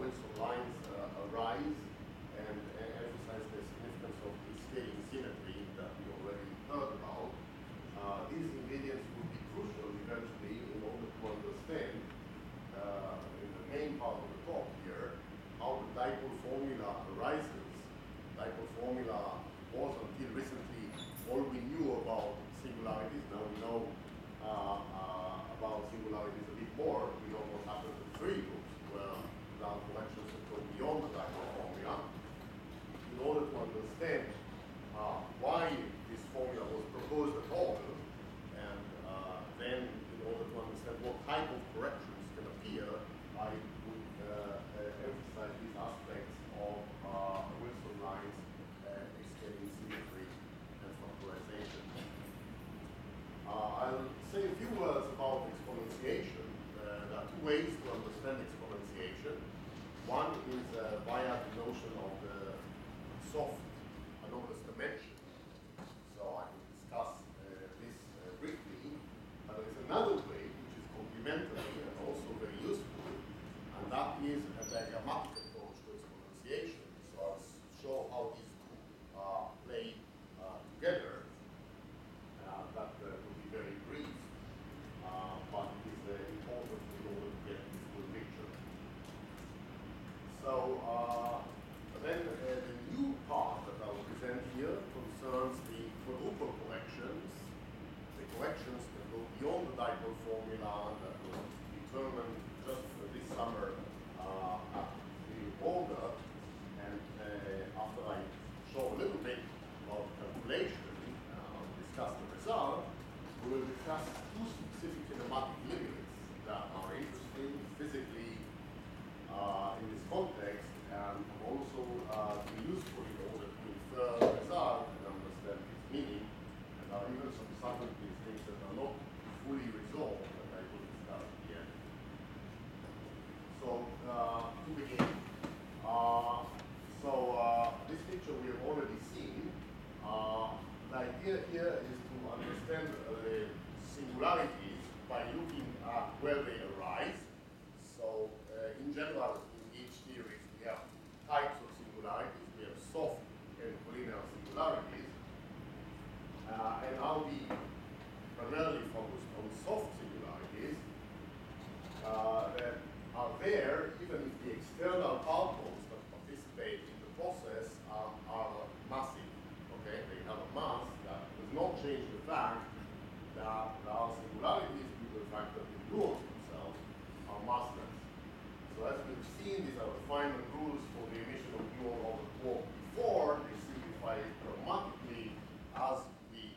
Wilson lines arise, and emphasize the significance of the scaling symmetry that we already heard about. These ingredients will be crucial eventually in order to understand, in the main part of the talk here, how the dipole formula arises. Dipole formula was until recently all we knew about singularities. Now we know about singularities a bit more. We know what happens in three groups where there are corrections that go beyond the dipole formula. In order to understand why this formula was proposed at all, and then in order to understand what type of corrections can appear, I would emphasize these aspects of Wilson lines, scaling symmetry, and factorization. I'll say a few words about exponentiation. There are two ways to understand exponentiation. One is via the notion of the soft anomalous dimension. So I will discuss this briefly. There is another way, which is complementary and also very useful, and that is a diagrammatic approach to exponentiation. So I'll show how these two play together. That will be very brief, but it is important in order to get the full picture. So then the new part that I will present here concerns the quadruple corrections, the corrections that go beyond the dipole formula that will be determined just this summer at the order. And after I show a little bit about calculation, discuss the result, we will discuss two specific kinematic limits that are interesting physically in this context, and also be useful in order to infer the result and understand its meaning. And there are even some subtleties, things that are not fully resolved that I will discuss at the end. So to begin, this picture we have already seen. The idea here is to understand the singularities by looking at where they arise. So in general, in each theory, we have types of singularities. We have soft and collinear singularities. And I'll be primarily focused on soft singularities that are there even if the external particles that participate in the process are massive. Okay, they have a mass that does not change the fact that there are singularities due to the fact that the gluons themselves are massless. So as we've seen, these are the final rules for the emission of gluon over quark before. They simplify it dramatically as we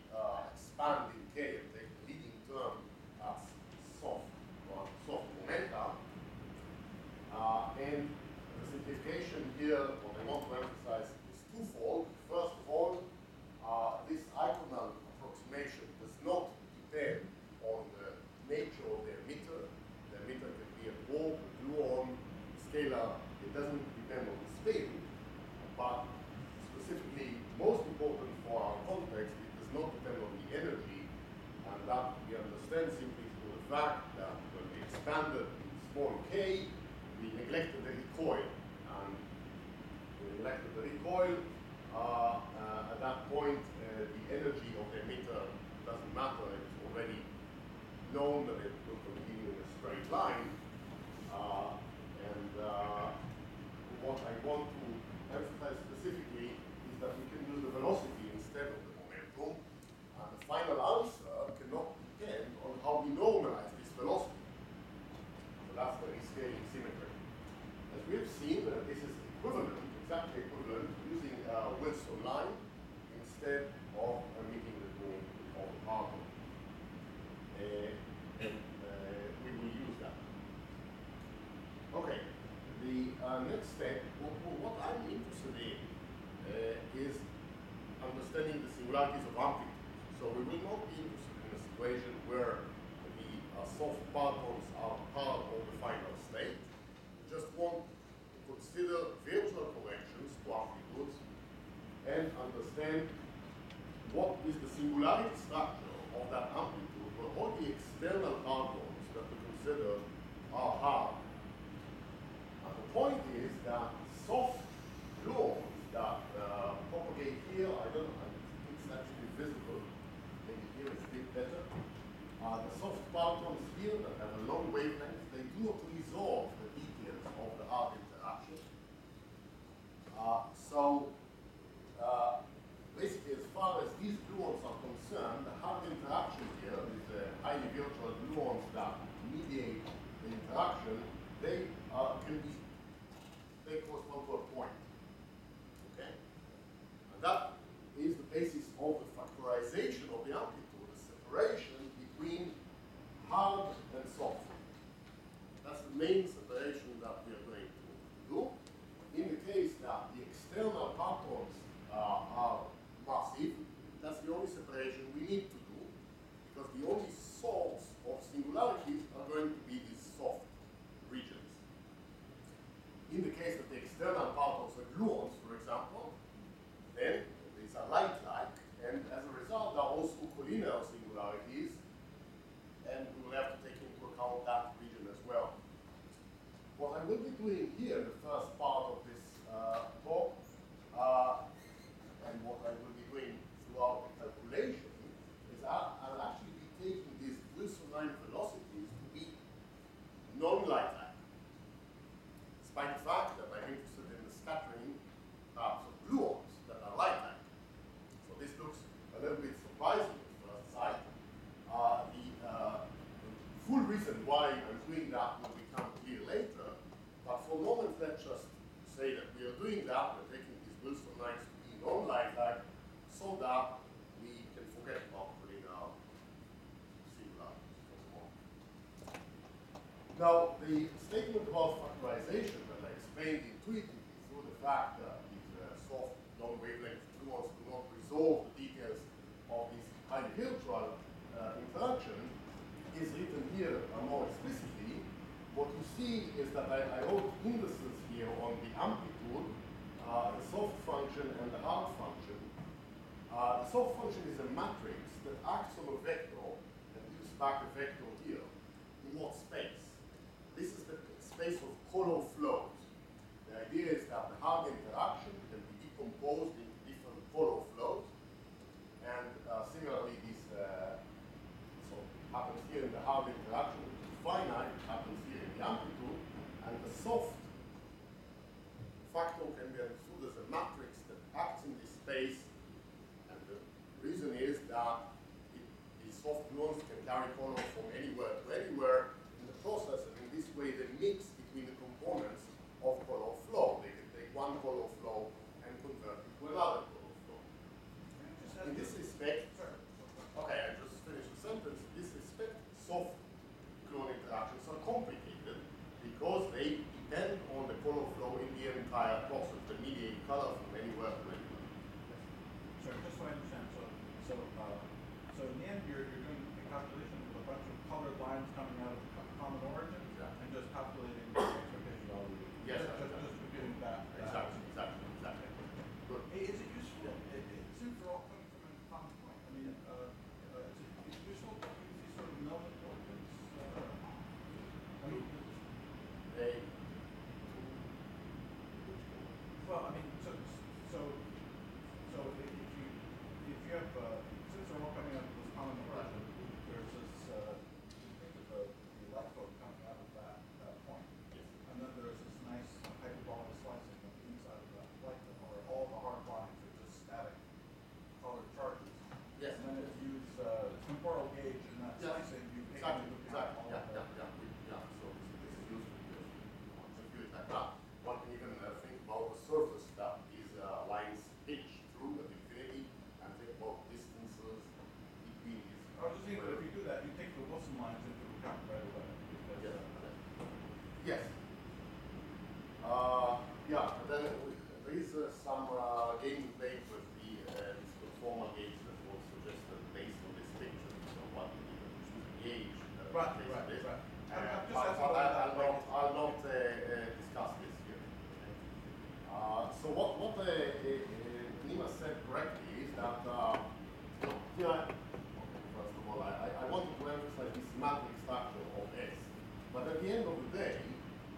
expand in K and take the leading term as soft momenta. And the simplification here, what I want to emphasize, is twofold. First of all, this IKONAL approximation does not depend on the nature of the emitter. The emitter can be a quark, a gluon, scalar. It doesn't depend on the spin, but specifically, most important for our context, it does not depend on the energy, and that we understand simply through the fact that when we expanded in small k, we neglected the recoil. And we neglected the recoil. At that point, the energy of the emitter doesn't matter. It's already known that it will continue in a straight line. What I want to emphasize specifically is that we can use the velocity instead of the momentum. And the final answer cannot depend on how we normalize this velocity. So that's the rescaling symmetry. As we have seen, this is equivalent, exactly equivalent, using a Wilson line instead of meeting the gluon of the particle. We will use that. Okay, the next step, what I'm interested in is understanding the singularities of amplitudes. So we will not be interested in a situation where the soft particles are part of the final state. We just want to consider virtual corrections to amplitudes and understand what is the singularity structure of that amplitude, where all the external particles that we consider are hard. At the point is that soft gluons that propagate here, I don't know, it's actually visible. Maybe here it's a bit better. The soft partons here that have a long wavelength, they do not resolve the details of the hard interaction. Basically, as far as these gluons are concerned, the hard interaction here with the highly virtual gluons that mediate the interaction, they correspond to a point. Okay? And that is the basis of the factorization of the amplitude, the separation between hard and soft. That's the main separation that we are going to do. In the case that the external partons are massive, that's the only separation we need to do, because the only source of singularities are going to be these soft regions. In the case that the external partons are gluons, for example, then these are light-like, and as a result, there are also collinear singularities, and we will have to take into account that region as well. What I will be doing here in the first part of this talk, and what I will be doing throughout the calculation, is I'll actually be taking these Wilsonine velocities to be non-light-like, despite the fact that I'm interested in the scattering of gluons that are light-like. So this looks a little bit surprising at first sight. The full reason why I'm doing that will become clear later, but for the moment, let's just say that we are doing that, we're taking these Wilsonines to be non-light-like, so that we can forget about collinear singularities for the moment. Now, the statement about factorization that I explained intuitively through the fact that these soft, long-wavelength gluons do not resolve the details of this highly virtual interaction is written here more explicitly. What you see is that I wrote indices here on the amplitude, the soft function, and the hard function. The soft function is a matrix that acts on a vector and gives back a vector here. In what space? This is the space of color flows. The idea is that the hard interaction can be decomposed into different color flows. And similarly, this so happens here in the hard interaction, which is finite, happens here in the amplitude, and the soft factor can be understood as a matrix that acts in this space. And the reason is that these soft gluons can carry color from anywhere to anywhere. In the process,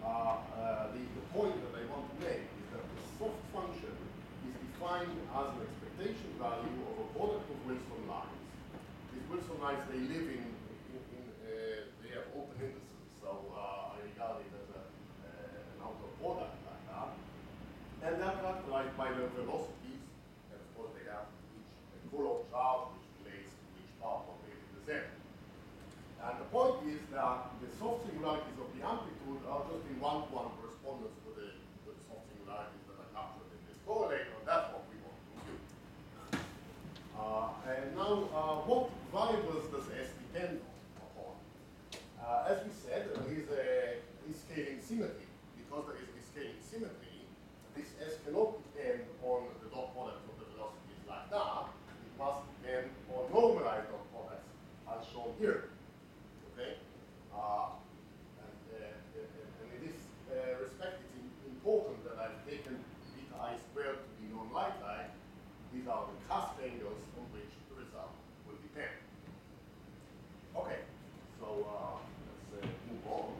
the point that I want to make is that the soft function is defined as an expectation value of a product of Wilson lines. These Wilson lines, they live they have open indices, so I regard it as an outer product like that. And they're characterized by their velocities, and of course they have each Coulomb charge which relates to each part of the Z. And the point is that the soft singularities of the amplitude are just in one-to-one correspondence with the soft singularities that are captured in this correlator, and that's what we want to compute. And now, what variables does S depend upon? As we said, there is a scaling symmetry. Because there is a scaling symmetry, this S cannot depend on the dot product of the velocities like that. It must depend on normalized dot products, as shown here. Okay, and in this respect, it's important that I've taken beta I squared to be non-like. These are the cusp angles on which the result will depend. Okay, so let's move on.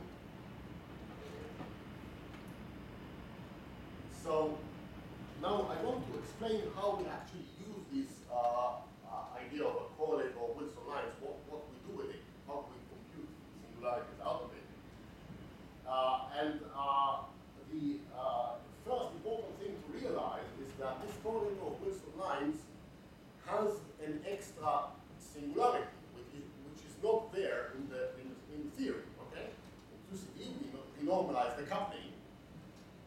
So now I want to explain how we actually use this idea of a correlator of Wilson lines. What we do with it? How we compute singularities out of it. The first important thing to realize is that this correlator of Wilson lines has an extra singularity, which is not there in theory. Okay, implicitly we normalize the coupling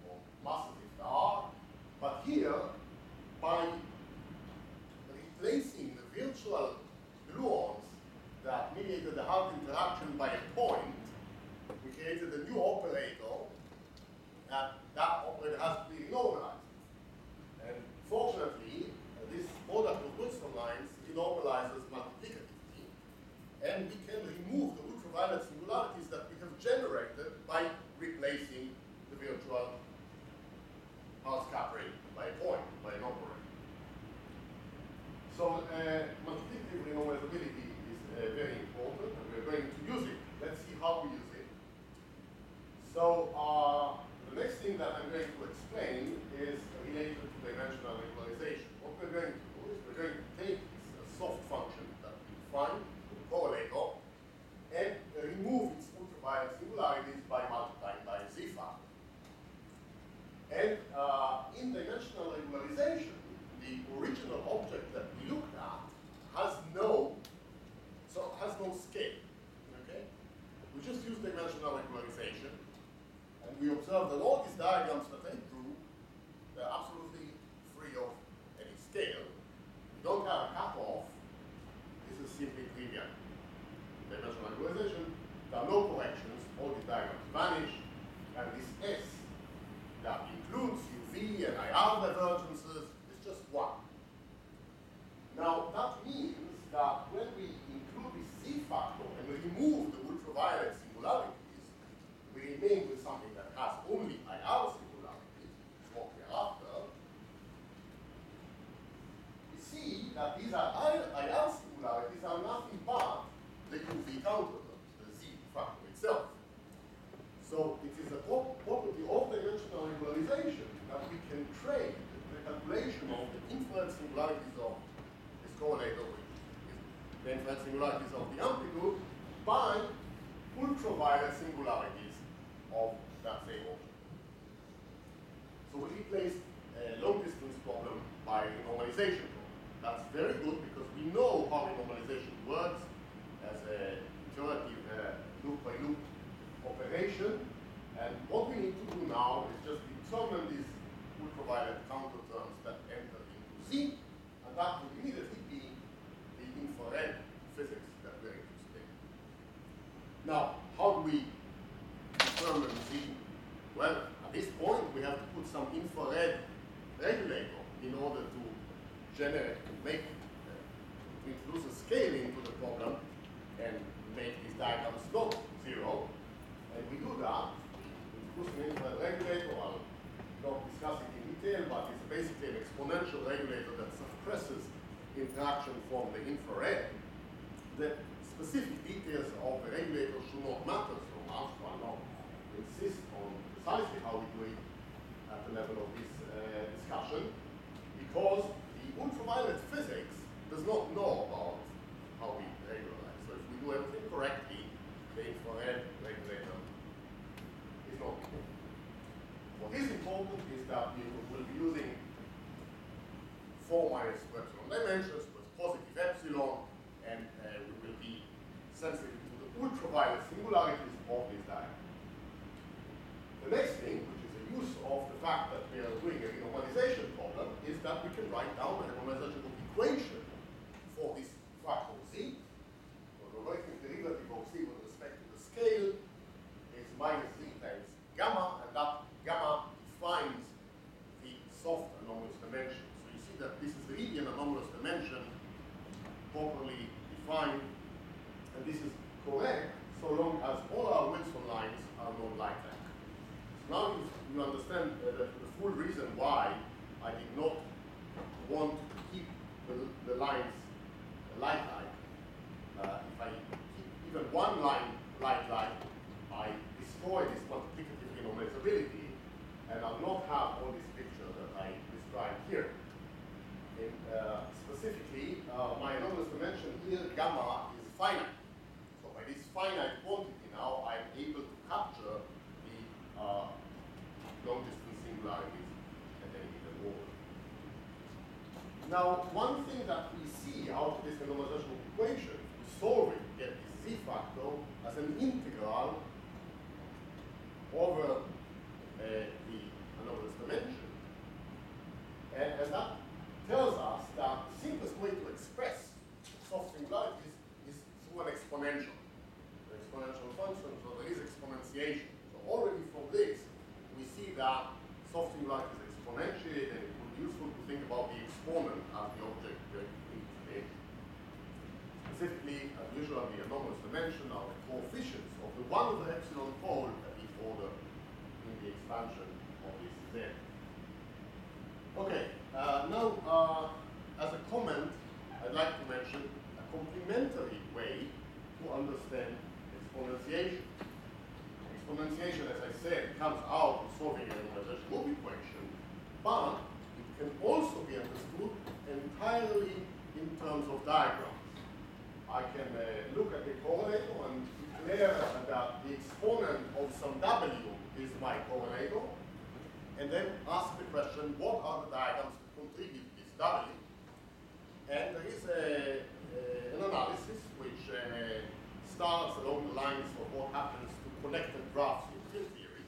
or masses if there are, but here by replacing the virtual gluons that mediated the Hart interaction by a point, we created a new operator, and that operator has to be renormalized. And fortunately, this product of Wilson lines renormalizes multiplicatively, and we can remove the ultraviolet singularities that we have generated by replacing the virtual Hart scattering by a point, by an operator. So multiplicative renormalizability is very important, and we're going to use it. Let's see how we use it. So the next thing that I'm going to explain is related to dimensional regularization. What we're going to do is we're going to take this soft function that we define, the correlator, and remove its ultraviolet singularities by multiplying by a z factor. And in dimensional regularization, the original object that we looked at has no scale. Okay? We just use dimensional regularization, and we observe that all these diagrams that I drew, they're absolutely free of any scale. We don't have a cutoff. This is simply trivial. Dimensional regularization, there are no corrections. All these diagrams vanish, and this S that includes UV and IR divergences is just one. Now, that means that when we include this Z factor and we remove the ultraviolet singularities, we remain with something that has only IR singularities, what we are after. We see that these IR singularities are nothing but the UV counterterms, the Z factor itself. So it is a property of dimensional regularization that we can trade the calculation of the infrared singularities of this correlator, which is the infrared singularities of the amplitude, by ultraviolet singularities of that same object. So we replaced a long distance problem by a normalization problem. That's very good because we know how renormalization works as a iterative loop by loop operation, and what we need to do now is just determine these ultraviolet counterterms that enter into Z, and that will immediately be the infrared physics that we're interested in. Now, how do we determine Z? Well, at this point, we have to put some infrared regulator in order to generate, to introduce a scaling to the problem and make these diagrams not zero. And we do that, we introduce an infrared regulator. I'll not discuss it in detail, but it's basically an exponential regulator that suppresses interaction from the infrared. The specific details of the regulator should not matter so much. I'll not insist on precisely how we do it at the level of this discussion, because the ultraviolet physics does not know about how we regularize. So if we do everything correctly, the infrared regulator is not important. What is important is that we will be using 4 minus 2 epsilon dimensions with positive epsilon, and we will be sensitive to the ultraviolet singularities of this diagram. The next thing, which is a use of the fact that we are doing a renormalization problem, is that we can write down a renormalization equation for this factor z. So the logarithmic derivative of z with respect to the scale is minus z times gamma, and that gamma defines the soft anomalous dimension. So you see that this is really an anomalous dimension, properly defined, and this is correct so long as all our Wilson lines are non-like that. So now you understand the full reason why I did not want to keep the lines like. If I keep even one line like, I destroy this multiplicative renormalizability, and I'll not have all this picture that I described here. And, specifically, my anomalous dimension here, gamma, is finite. So by this finite quantity now, I'm able to capture the long-distance singularities at any given order. Now, one thing that we see out of this renormalization equation, we solve it to get this z factor as an integral over the anomalous dimension. And that tells us that the simplest way to express soft singularities is through an exponential. The exponential function, so there is exponentiation. So already from this, we see that soft singularity is exponentiated, and it would be useful to think about the exponent as the object in stage. Specifically, as usual, the anomalous dimension are the coefficients of the 1 over epsilon pole at each order in the expansion of this Z. Okay, now as a comment, I'd like to mention a complementary way to understand exponentiation. Exponentiation, as I said, comes out of solving a renormalization loop equation, but it can also be understood entirely in terms of diagrams. I can look at the correlator and declare that the exponent of some W is my correlator, and then ask the question, what are the diagrams that contribute to this W? And there is an analysis which starts along the lines of what happens to connected graphs in field theory.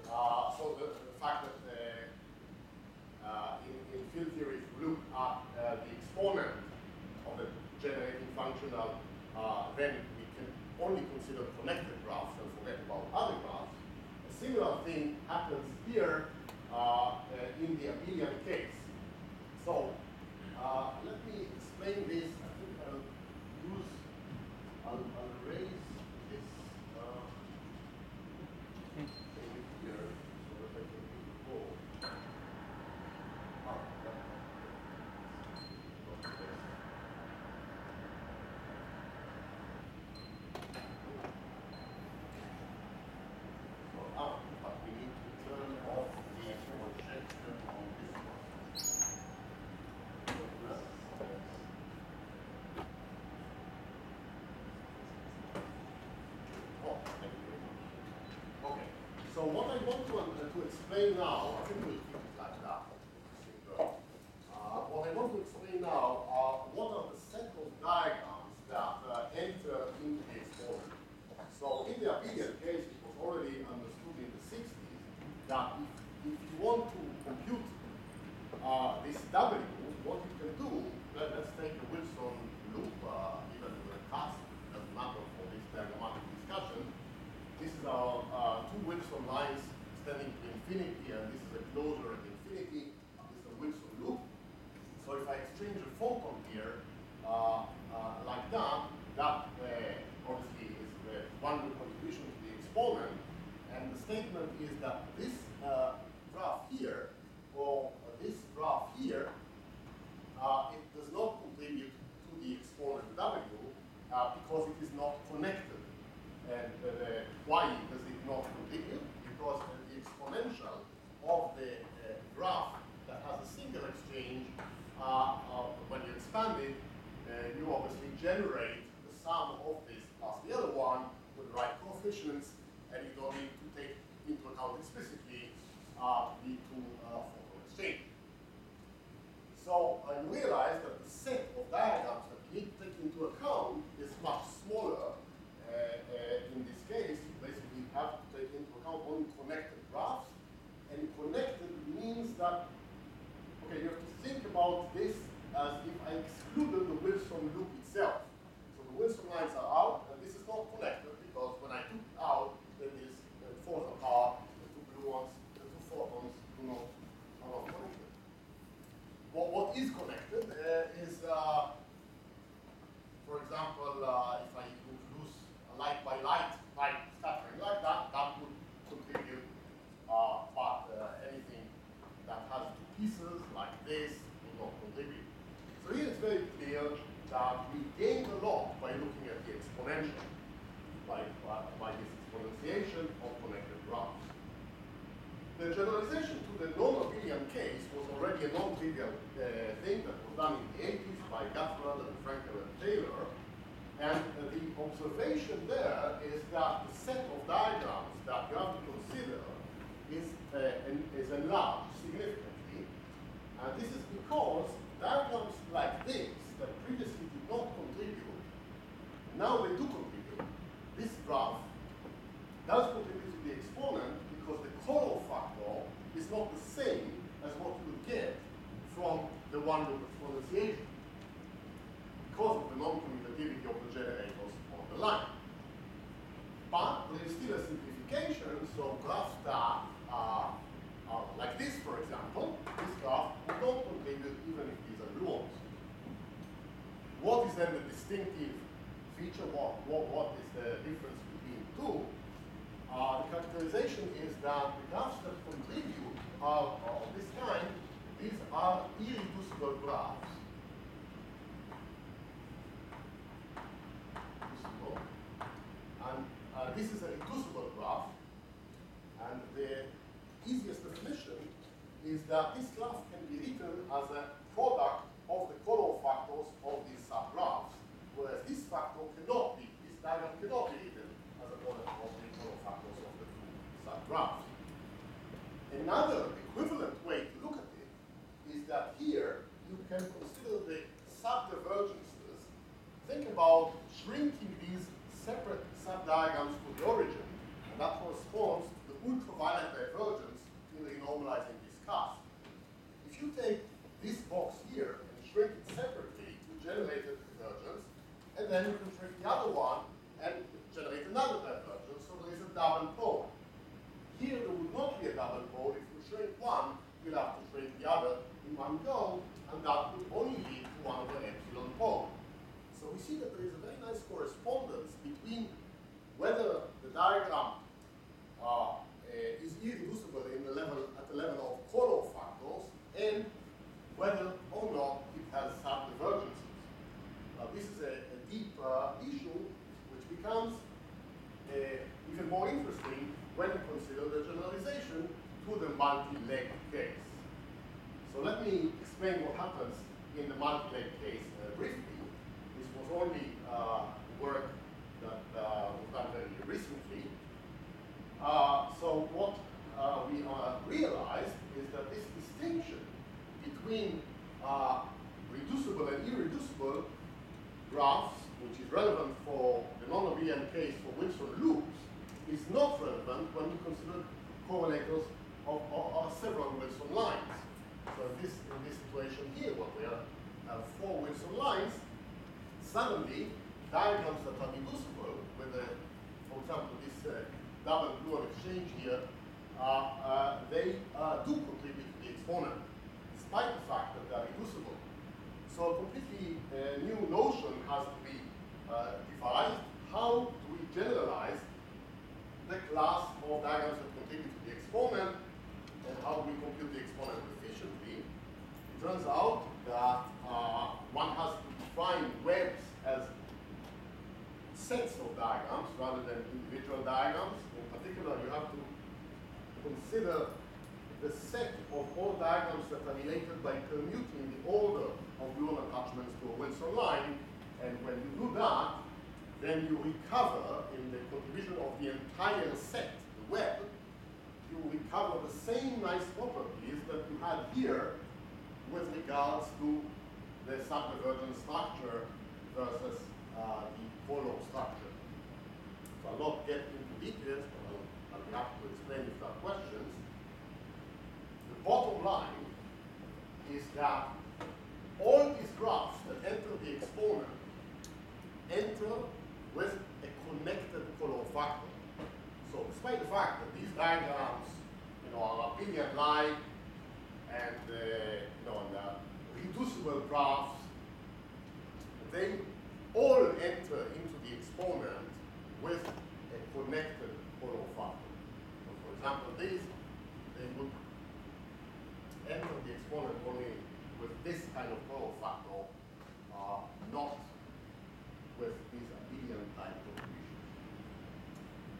So the fact that in field theory, if you look at the exponent of the generating functional, then we can only consider connected graphs and forget about other graphs. A similar thing happens here in the abelian case. So let me explain this. I think I'll raise this thing here so that I can go. But we need to turn off the projection on this one. Oh, thank you very much. Okay, so what I want to explain now, I think we'll keep it like that. What I want to explain now are what are the set of diagrams that enter into the exponent. So in the abelian case, it was already understood in the 60s that if you want to compute this W, what you can do, let's take a Wilson loop, even with a cast, doesn't matter for this diagrammatic discussion. This is our 2 Wilson lines extending to infinity, and this is a closure at infinity. This is a Wilson loop. So if I exchange a photon here, like that, obviously is one good contribution to the exponent, and the statement is that this graph here, or this graph here, it does not contribute to the exponent W because it is not connected. And why does it not contribute? Because if lead to photon exchange. So I realized that the set of diagrams that we need to take into account is much smaller. In this case, you basically have to take into account only connected graphs. And connected means that, okay, you have to think about this as if I excluded the Wilson loop itself. So the Wilson lines are out, and this is not connected because when I took it out, then this falls apart, the two gluons, the two photons are not connected. What is connected is, for example, if I introduce a light by light scattering like that, that would contribute, but anything that has two pieces like this will not contribute. So here it's very clear that we gain a lot by looking at the exponential, by this exponentiation of connected graphs. The generalization to the non-abelian case was already a non-trivial thing that was done in the 80s by Guthrie and Frankel and Taylor. And the observation there is that the set of diagrams that you have to consider is enlarged significantly. And this is because diagrams like this that previously did not contribute, now they do contribute. This graph does contribute to the exponent because the color factor is not the same as what you would get from the one-loop exponentiation because of the non-commutativity of the generators on the line. But there is still a simplification, so graphs that are like this, for example, this graph will not contribute even if these are gluons. What is then the distinctive feature? What is the difference between two? The characterization is that the graphs that contribute are of this kind. These are irreducible graphs. And this is a reducible graph. And the easiest definition is that this graph can be written as a product of the color factors of these subgraphs, whereas this factor cannot be, this diagram cannot be written as a product of the color factors of the two subgraphs. Another equivalent way to look at it is that here you can consider the subdivergences. Think about shrinking these separate subdiagrams to the origin, and that corresponds to the ultraviolet divergence in the renormalizing discussed. If you take this box here and shrink it separately, you generate a divergence, and then you can shrink the other one and generate another divergence, so there is a double pole. Here there would not be a double pole. If you shrink one, you'll have to shrink the other in one go, and that would only lead to one over epsilon pole. So we see that there is a very nice correspondence between whether the diagram is irreducible at the level of color factors and whether or not it has subdivergences. This is a deep issue which becomes even more interesting when you consider the generalization to the multi-leg case. So let me explain what happens in the multi-leg case briefly. This was only work that was done very recently. So what we realized is that this distinction between reducible and irreducible graphs, which is relevant for the non-abelian case for Wilson loops, is not relevant when we consider correlators of several Wilson lines. So in this situation here, what we have 4 Wilson lines, suddenly diagrams that are reducible with, for example, this double gluon exchange here, they do contribute to the exponent, despite the fact that they are reducible. So a completely new notion has to be devised. How do we generalize the class of diagrams that contribute to the exponent, and how do we compute the exponent efficiently? It turns out that one has to define webs as sets of diagrams rather than individual diagrams. In particular, you have to consider the set of all diagrams that are related by permuting the order of gluon attachments to a Wilson line. And when you do that, then you recover in the contribution of the entire set, the web, you recover the same nice properties that you had here with regards to the subdivergent structure versus the follow structure. So I'll not get into details, but I'll be happy to explain if there are questions. The bottom line is that all these graphs that enter the exponent enter with a connected color factor. So despite the fact that these diagrams, are abelian-like and and reducible graphs, they all enter into the exponent with a connected color factor. So for example, these, they would enter the exponent only with this kind of color factor, not with these abelian type contributions.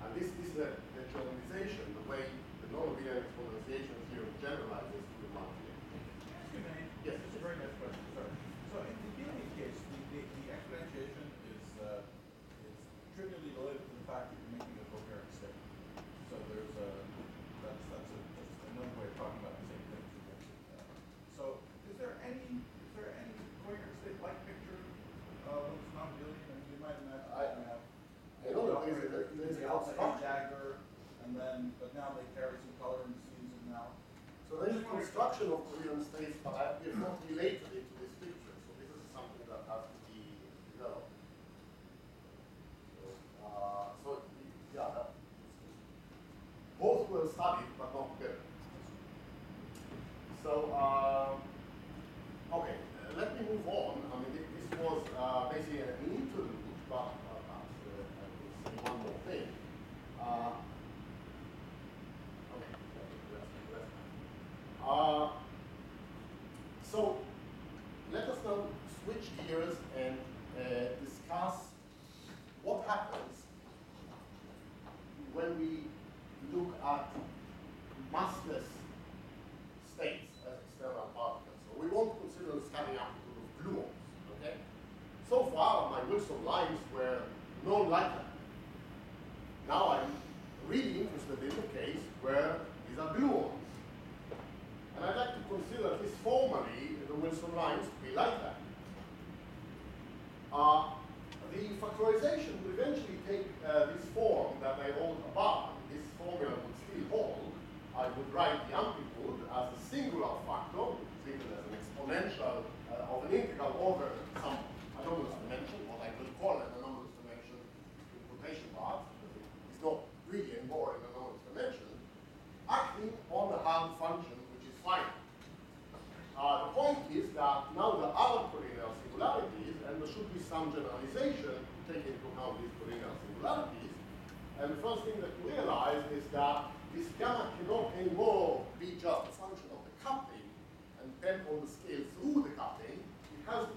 And this is the generalization, the way the non-abelian exponentiation theorem generalizes to the multi. Yes, it's a very nice question. Sorry. So in the Gideon case, the exponentiation is trivially related to the fact that you're making a coherent state. So there's that's another way of talking about the same thing. So is there any coherent state like picture when it's non-abelian? I mean, you might imagine there's the alpha A dagger, and then but now they carry some color in the season now. So there is a construction of coherent states, but we have not related it to this picture. So this is something that has to be developed. Both were studied, but not together. So, okay, let me move on. I mean, this was basically an interlude, but perhaps I will say one more thing. So let us now switch gears and discuss what happens when we look at massless states as external particles. So we won't consider the scattering amplitude of gluons, okay? So far, my Wilson lines were known like that. Now I'm really interested in the case where these are gluons. And I'd like to consider, at least formally, the Wilson lines to be like that. The factorization would eventually take this form that I wrote above. This formula would still hold. I would write the amplitude as a singular factor, which is written as an exponential of an integral over some anomalous dimension, what I will call an anomalous dimension in quotation marks, because it's not really anymore an anomalous dimension, acting on the hard function, which is finite. The point is that now there are collinear singularities, and there should be some generalization to take into account these collinear singularities. And the first thing that you realize is that this gamma cannot anymore be just a function of the coupling and depend on the scale through the coupling. It has to